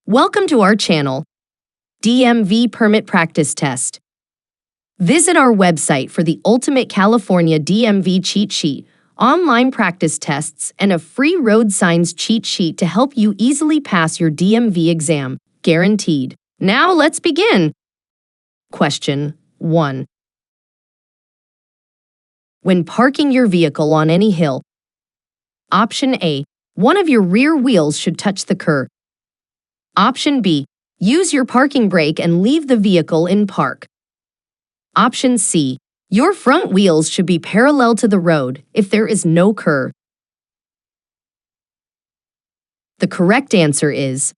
Welcome to our channel, DMV Permit Practice Test. Visit our website for the ultimate California DMV cheat sheet, online practice tests, and a free road signs cheat sheet to help you easily pass your DMV exam, guaranteed. Now let's begin. Question 1. When parking your vehicle on any hill, Option A, one of your rear wheels should touch the curb. Option B, use your parking brake and leave the vehicle in park. Option C, your front wheels should be parallel to the road if there is no curb. The correct answer is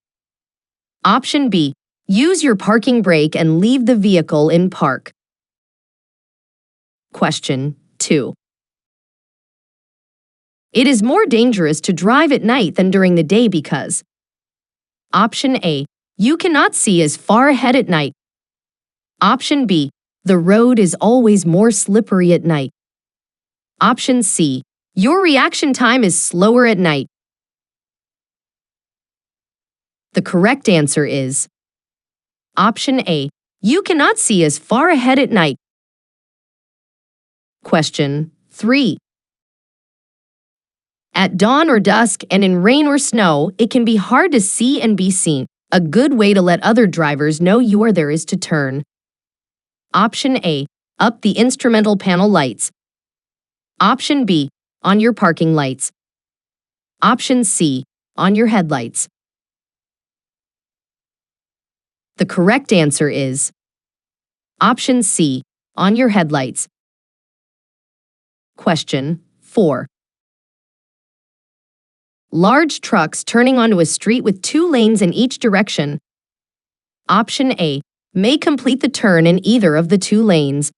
Option B, use your parking brake and leave the vehicle in park. Question 2. It is more dangerous to drive at night than during the day because Option A, you cannot see as far ahead at night. Option B, the road is always more slippery at night. Option C, your reaction time is slower at night. The correct answer is Option A, you cannot see as far ahead at night. Question 3. At dawn or dusk and in rain or snow, it can be hard to see and be seen. A good way to let other drivers know you are there is to turn. Option A, up the instrumental panel lights. Option B, on your parking lights. Option C, on your headlights. The correct answer is Option C, on your headlights. Question 4. Large trucks turning onto a street with 2 lanes in each direction. Option A, may complete the turn in either of the 2 lanes.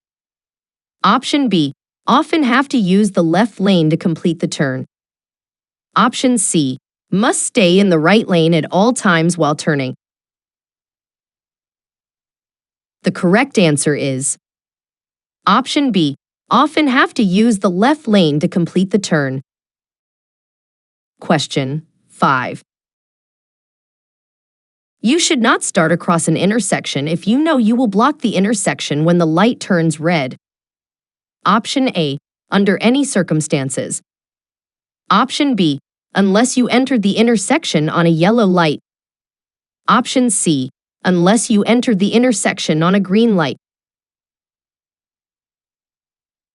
Option B, often have to use the left lane to complete the turn. Option C, must stay in the right lane at all times while turning. The correct answer is Option B, often have to use the left lane to complete the turn. Question 5. You should not start across an intersection if you know you will block the intersection when the light turns red. Option A, under any circumstances. Option B, unless you entered the intersection on a yellow light. Option C, unless you entered the intersection on a green light.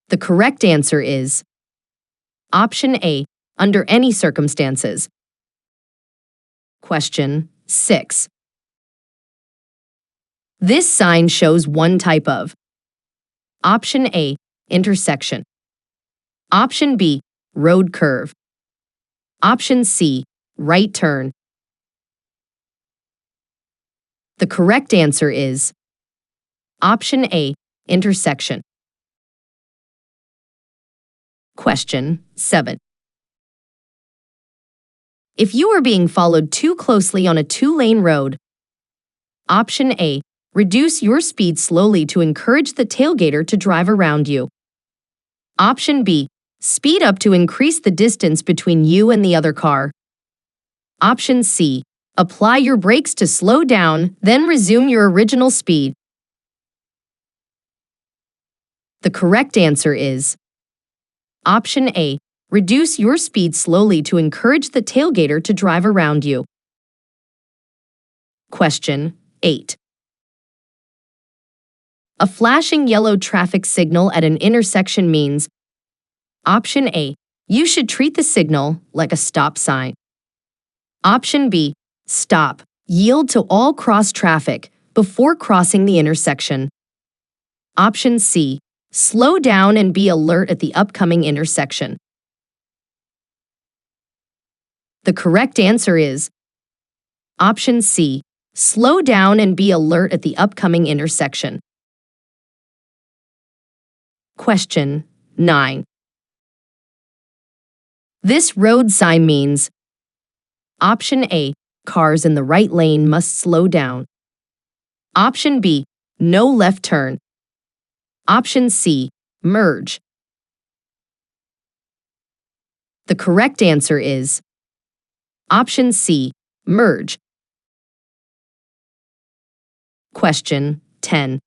The correct answer is Option A, under any circumstances. Question 6. This sign shows one type of Option A, intersection. Option B, road curve. Option C, right turn. The correct answer is Option A, intersection. Question 7. If you are being followed too closely on a 2-lane road, Option A, reduce your speed slowly to encourage the tailgater to drive around you. Option B, speed up to increase the distance between you and the other car. Option C, apply your brakes to slow down, then resume your original speed. The correct answer is Option A, reduce your speed slowly to encourage the tailgater to drive around you. Question 8. A flashing yellow traffic signal at an intersection means Option A, you should treat the signal like a stop sign. Option B, stop, yield to all cross traffic before crossing the intersection. Option C, slow down and be alert at the upcoming intersection. The correct answer is Option C, slow down and be alert at the upcoming intersection. Question 9. This road sign means Option A, cars in the right lane must slow down. Option B, no left turn. Option C, merge. The correct answer is Option C, merge. Question 10.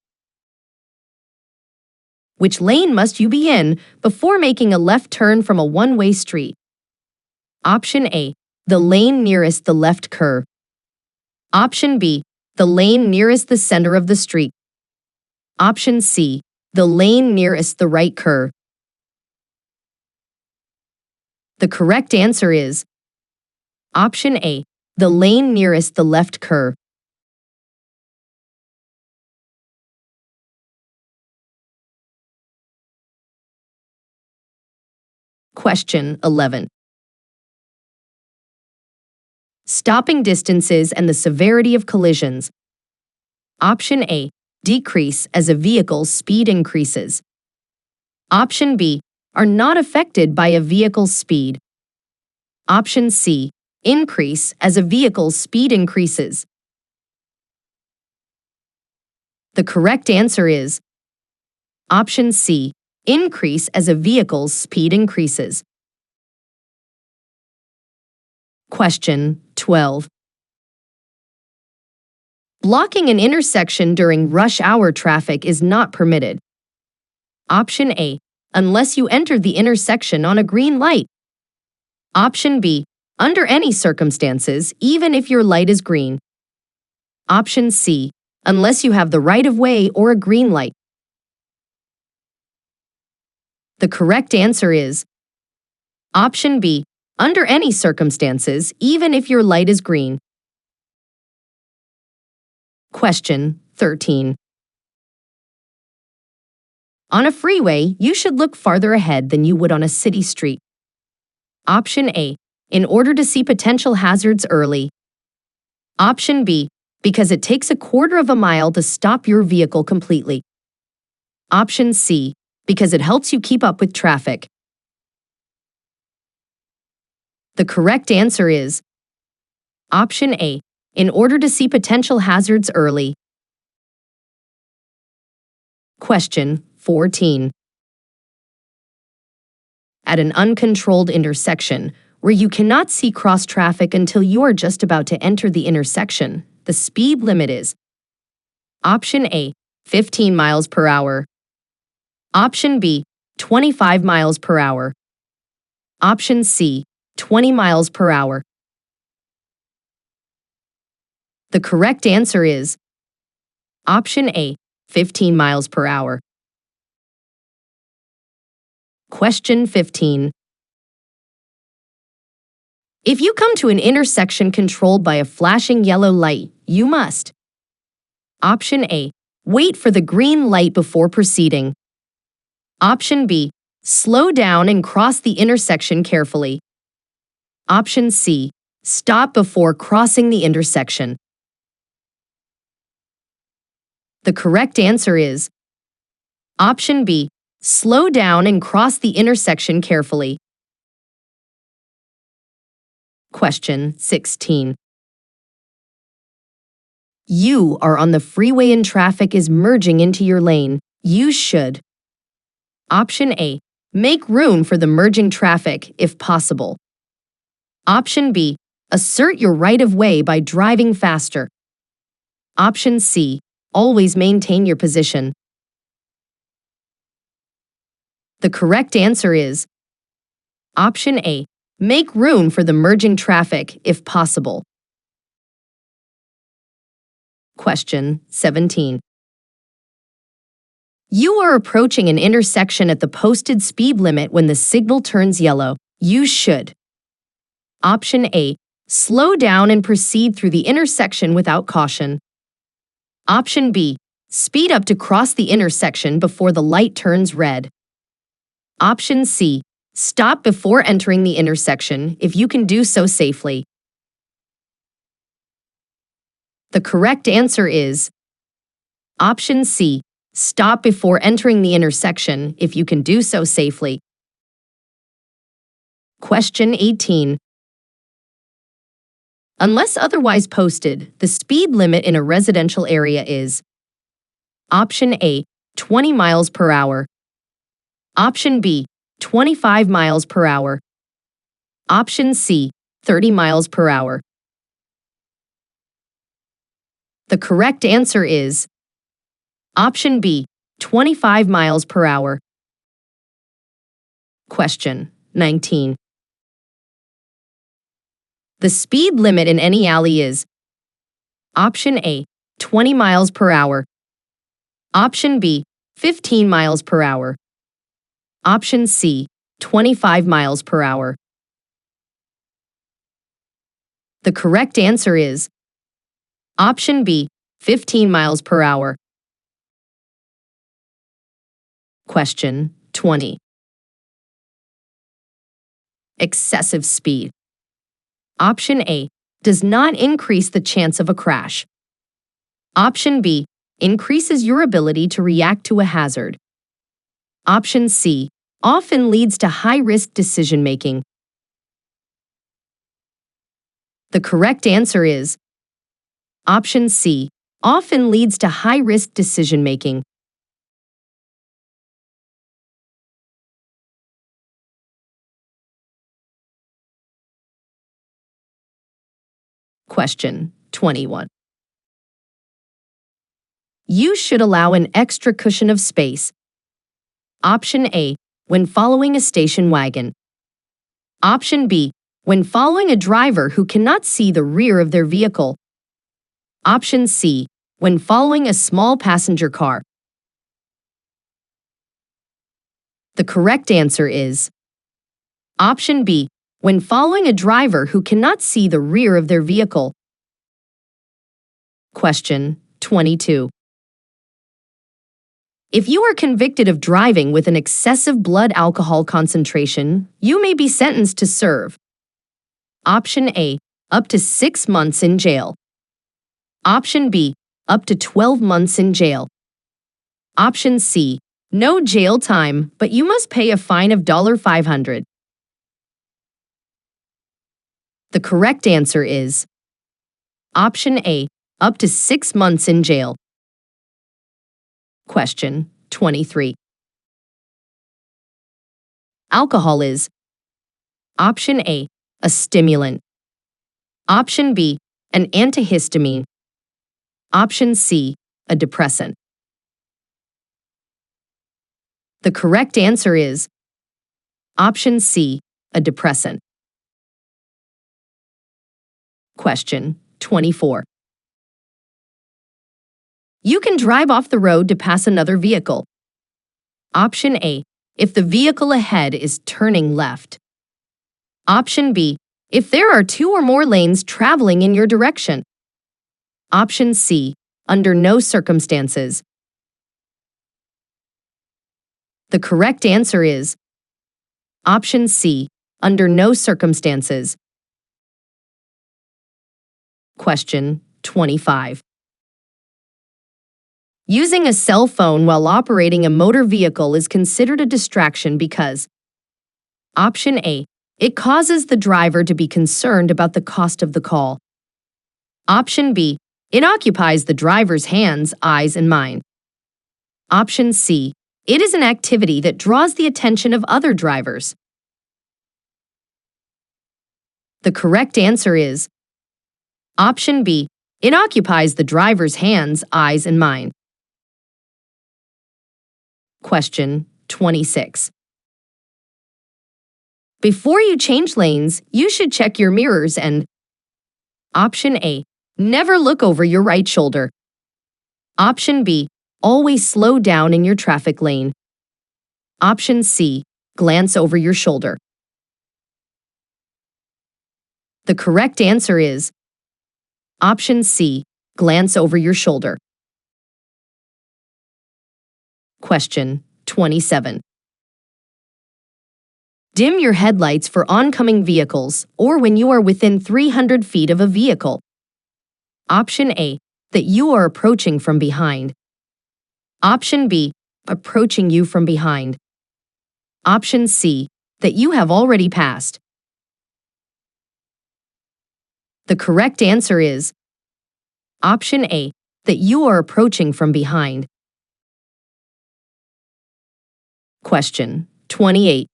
Which lane must you be in before making a left turn from a one-way street? Option A, the lane nearest the left curb. Option B, the lane nearest the center of the street. Option C, the lane nearest the right curb. The correct answer is Option A, the lane nearest the left curb. Question 11. Stopping distances and the severity of collisions. Option A, decrease as a vehicle's speed increases. Option B, are not affected by a vehicle's speed. Option C, increase as a vehicle's speed increases. The correct answer is Option C, increase as a vehicle's speed increases. Question 12. Blocking an intersection during rush hour traffic is not permitted. Option A, unless you enter the intersection on a green light. Option B, under any circumstances, even if your light is green. Option C, unless you have the right-of-way or a green light. The correct answer is Option B, under any circumstances, even if your light is green. Question 13. On a freeway, you should look farther ahead than you would on a city street. Option A, in order to see potential hazards early. Option B, because it takes a quarter of a mile to stop your vehicle completely. Option C, because it helps you keep up with traffic. The correct answer is Option A, in order to see potential hazards early. Question 14. At an uncontrolled intersection, where you cannot see cross traffic until you are just about to enter the intersection, the speed limit is Option A, 15 miles per hour. Option B, 25 miles per hour. Option C, 20 miles per hour. The correct answer is Option A, 15 miles per hour. Question 15. If you come to an intersection controlled by a flashing yellow light, you must Option A, wait for the green light before proceeding. Option B, slow down and cross the intersection carefully. Option C, stop before crossing the intersection. The correct answer is Option B, slow down and cross the intersection carefully. Question 16. You are on the freeway and traffic is merging into your lane. You should Option A, make room for the merging traffic if possible. Option B, assert your right-of-way by driving faster. Option C, always maintain your position. The correct answer is Option A, make room for the merging traffic if possible. Question 17. You are approaching an intersection at the posted speed limit when the signal turns yellow. You should Option A, slow down and proceed through the intersection without caution. Option B, speed up to cross the intersection before the light turns red. Option C, stop before entering the intersection if you can do so safely. The correct answer is Option C, stop before entering the intersection if you can do so safely. Question 18. Unless otherwise posted, the speed limit in a residential area is Option A, 20 miles per hour. Option B, 25 miles per hour. Option C, 30 miles per hour. The correct answer is option B, 25 miles per hour. Question 19. The speed limit in any alley is option A, 20 miles per hour. Option B, 15 miles per hour. Option C, 25 miles per hour. The correct answer is option B, 15 miles per hour. Question 20. Excessive speed. Option A, does not increase the chance of a crash. Option B, increases your ability to react to a hazard. Option C, often leads to high-risk decision-making. The correct answer is option C, often leads to high-risk decision-making. Question 21. You should allow an extra cushion of space. Option A, when following a station wagon. Option B, when following a driver who cannot see the rear of their vehicle. Option C, when following a small passenger car. The correct answer is option B, when following a driver who cannot see the rear of their vehicle. Question 22. If you are convicted of driving with an excessive blood alcohol concentration, you may be sentenced to serve option A, up to 6 months in jail. Option B, up to 12 months in jail. Option C, no jail time, but you must pay a fine of $500. The correct answer is option A, up to 6 months in jail. Question 23. Alcohol is option A, a stimulant. Option B, an antihistamine. Option C, a depressant. The correct answer is option C, a depressant. Question 24. You can drive off the road to pass another vehicle. Option A, if the vehicle ahead is turning left. Option B, if there are 2 or more lanes traveling in your direction. Option C, under no circumstances. The correct answer is option C, under no circumstances. Question 25. Using a cell phone while operating a motor vehicle is considered a distraction because option A, it causes the driver to be concerned about the cost of the call. Option B, it occupies the driver's hands, eyes, and mind. Option C, it is an activity that draws the attention of other drivers. The correct answer is option B, it occupies the driver's hands, eyes, and mind. Question 26. Before you change lanes, you should check your mirrors and option A, never look over your right shoulder. Option B, always slow down in your traffic lane. Option C, glance over your shoulder. The correct answer is option C, glance over your shoulder. Question 27. Dim your headlights for oncoming vehicles or when you are within 300 feet of a vehicle. Option A, that you are approaching from behind. Option B, approaching you from behind. Option C, that you have already passed. The correct answer is option A, that you are approaching from behind. Question 28.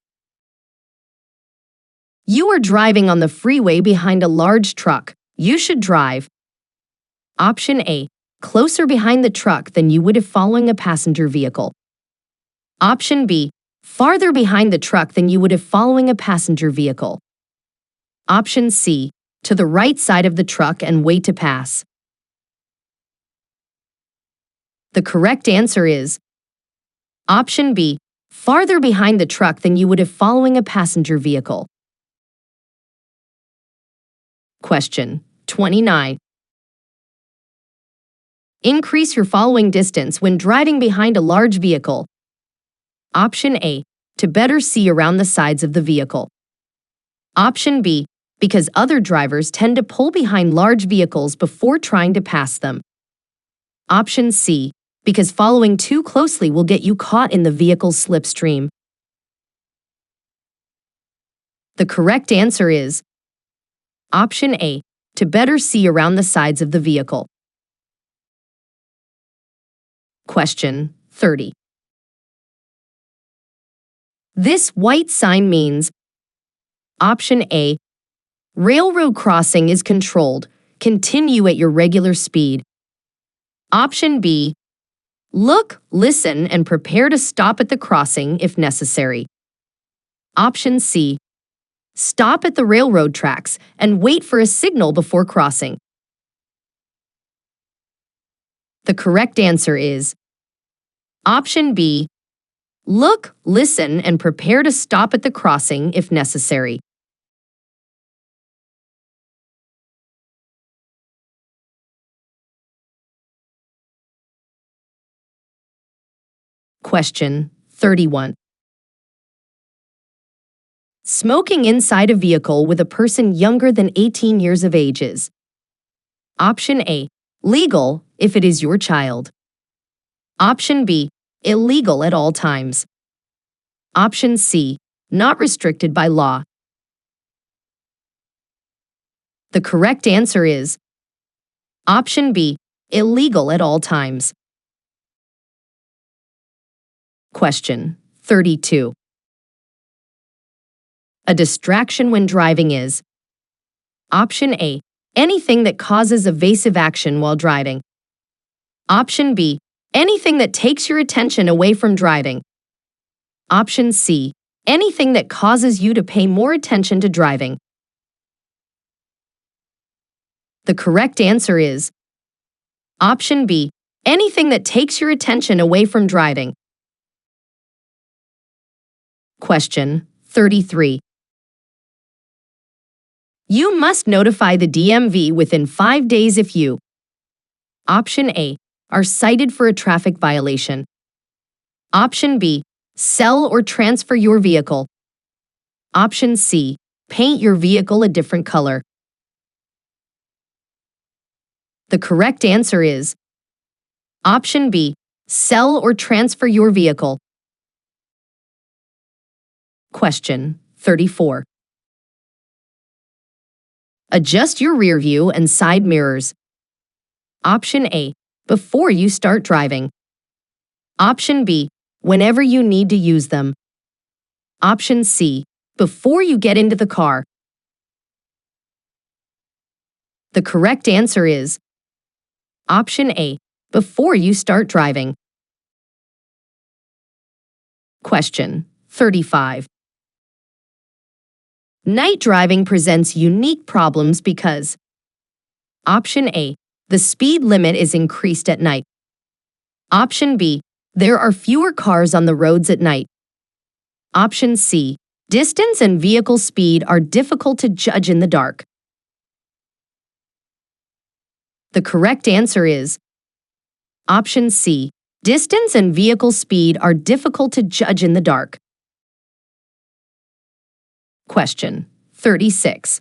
You are driving on the freeway behind a large truck. You should drive option A, closer behind the truck than you would if following a passenger vehicle. Option B, farther behind the truck than you would if following a passenger vehicle. Option C, to the right side of the truck and wait to pass. The correct answer is Option B, farther behind the truck than you would if following a passenger vehicle. Question 29. Increase your following distance when driving behind a large vehicle. Option A, to better see around the sides of the vehicle. Option B, because other drivers tend to pull behind large vehicles before trying to pass them. Option C, because following too closely will get you caught in the vehicle's slipstream. The correct answer is Option A, to better see around the sides of the vehicle. Question 30. This white sign means Option A, railroad crossing is controlled. Continue at your regular speed. Option B, look, listen, and prepare to stop at the crossing if necessary. Option C, stop at the railroad tracks and wait for a signal before crossing. The correct answer is Option B, look, listen, and prepare to stop at the crossing if necessary. Question 31. Smoking inside a vehicle with a person younger than 18 years of age is Option A, legal if it is your child. Option B, illegal at all times. Option C, not restricted by law. The correct answer is Option B, illegal at all times. Question 32. A distraction when driving is Option A, anything that causes evasive action while driving. Option B, anything that takes your attention away from driving. Option C, anything that causes you to pay more attention to driving. The correct answer is Option B, anything that takes your attention away from driving. Question 33. You must notify the DMV within 5 days if you Option A, are cited for a traffic violation. Option B, sell or transfer your vehicle. Option C, paint your vehicle a different color. The correct answer is Option B, sell or transfer your vehicle. Question 34. Adjust your rear view and side mirrors. Option A, before you start driving. Option B, whenever you need to use them. Option C, before you get into the car. The correct answer is Option A, before you start driving. Question 35. Night driving presents unique problems because Option A, the speed limit is increased at night. Option B, there are fewer cars on the roads at night. Option C, distance and vehicle speed are difficult to judge in the dark. The correct answer is Option C, distance and vehicle speed are difficult to judge in the dark. Question 36.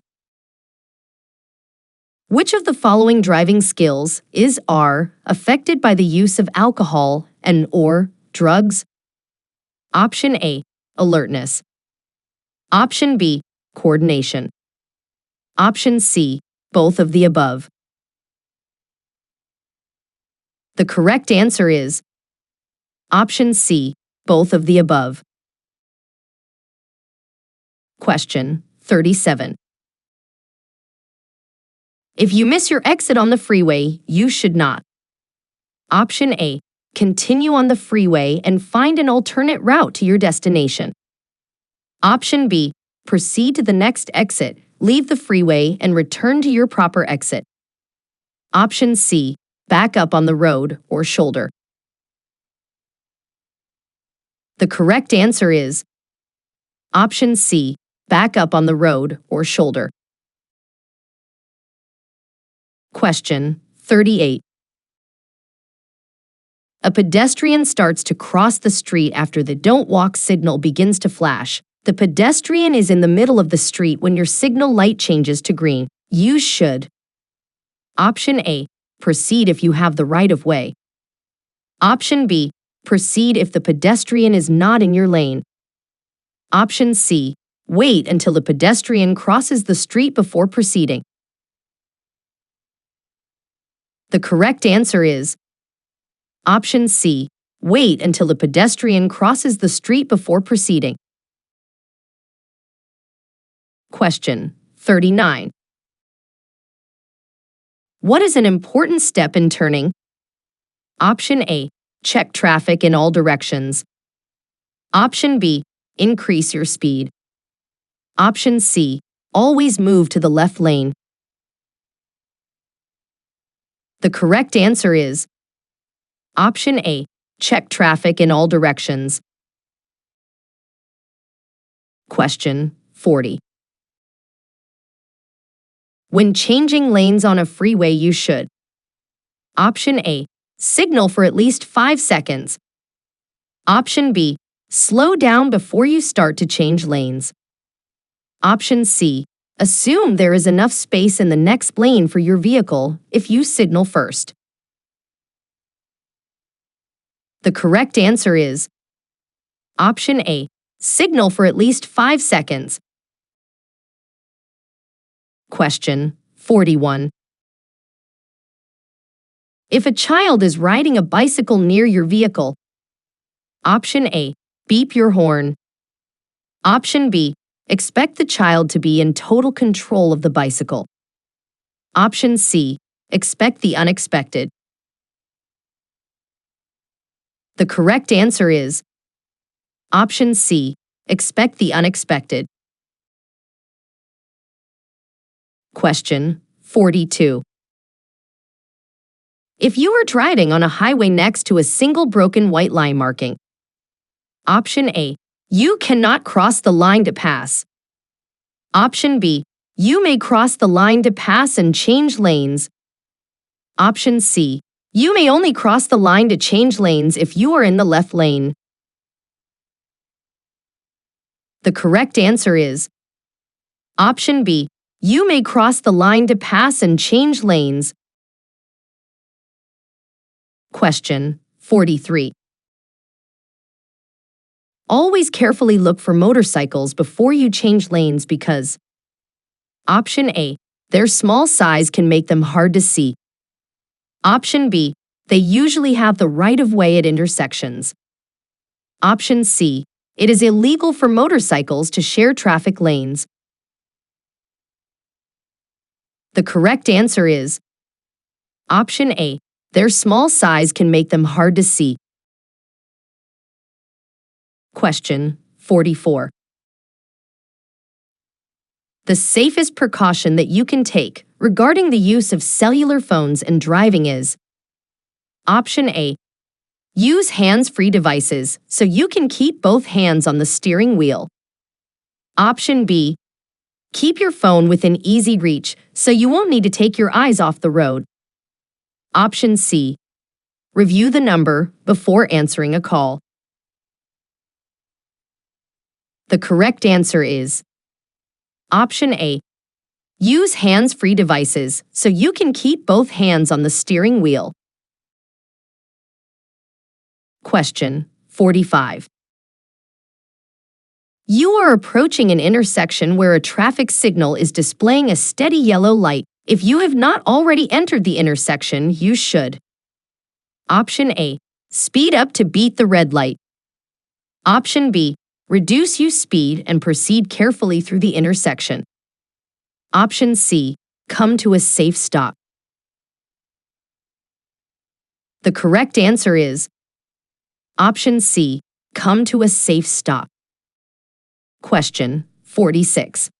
Which of the following driving skills are affected by the use of alcohol and/or drugs? Option A, alertness. Option B, coordination. Option C, both of the above. The correct answer is Option C, both of the above. Question 37. If you miss your exit on the freeway, you should not Option A, continue on the freeway and find an alternate route to your destination. Option B, proceed to the next exit, leave the freeway, and return to your proper exit. Option C, back up on the road or shoulder. The correct answer is Option C, back up on the road or shoulder. Question 38. A pedestrian starts to cross the street after the don't walk signal begins to flash. The pedestrian is in the middle of the street when your signal light changes to green. You should. Option A, proceed if you have the right of way. Option B, proceed if the pedestrian is not in your lane. Option C, wait until the pedestrian crosses the street before proceeding. The correct answer is Option C, wait until the pedestrian crosses the street before proceeding. Question 39. What is an important step in turning? Option A, check traffic in all directions. Option B, increase your speed. Option C, always move to the left lane. The correct answer is Option A, check traffic in all directions. Question 40. When changing lanes on a freeway, you should. Option A, signal for at least 5 seconds. Option B, slow down before you start to change lanes. Option C, assume there is enough space in the next lane for your vehicle if you signal first. The correct answer is Option A, signal for at least 5 seconds. Question 41. If a child is riding a bicycle near your vehicle, Option A, beep your horn. Option B, expect the child to be in total control of the bicycle. Option C, expect the unexpected. The correct answer is Option C, expect the unexpected. Question 42. If you are driving on a highway next to a single broken white line marking, Option A, you cannot cross the line to pass. Option B, you may cross the line to pass and change lanes. Option C, you may only cross the line to change lanes if you are in the left lane. The correct answer is Option B, you may cross the line to pass and change lanes. Question 43. Always carefully look for motorcycles before you change lanes because Option A, their small size can make them hard to see. Option B, they usually have the right of way at intersections. Option C, it is illegal for motorcycles to share traffic lanes. The correct answer is Option A, their small size can make them hard to see. Question 44. The safest precaution that you can take regarding the use of cellular phones and driving is Option A, use hands-free devices so you can keep both hands on the steering wheel. Option B, keep your phone within easy reach so you won't need to take your eyes off the road. Option C, review the number before answering a call. The correct answer is Option A, use hands-free devices so you can keep both hands on the steering wheel. Question 45. You are approaching an intersection where a traffic signal is displaying a steady yellow light. If you have not already entered the intersection, you should. Option A, speed up to beat the red light. Option B, reduce your speed and proceed carefully through the intersection. Option C, come to a safe stop. The correct answer is option C, come to a safe stop. Question 46.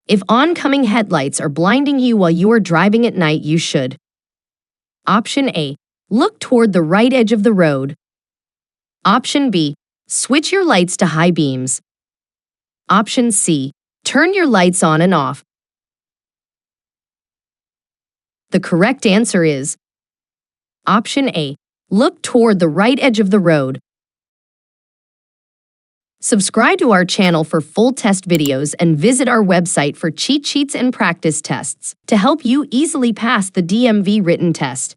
If oncoming headlights are blinding you while you are driving at night, you should. Option A, look toward the right edge of the road. Option B, switch your lights to high beams. Option C, turn your lights on and off. The correct answer is option A, look toward the right edge of the road. Subscribe to our channel for full test videos and visit our website for cheat sheets and practice tests to help you easily pass the DMV written test.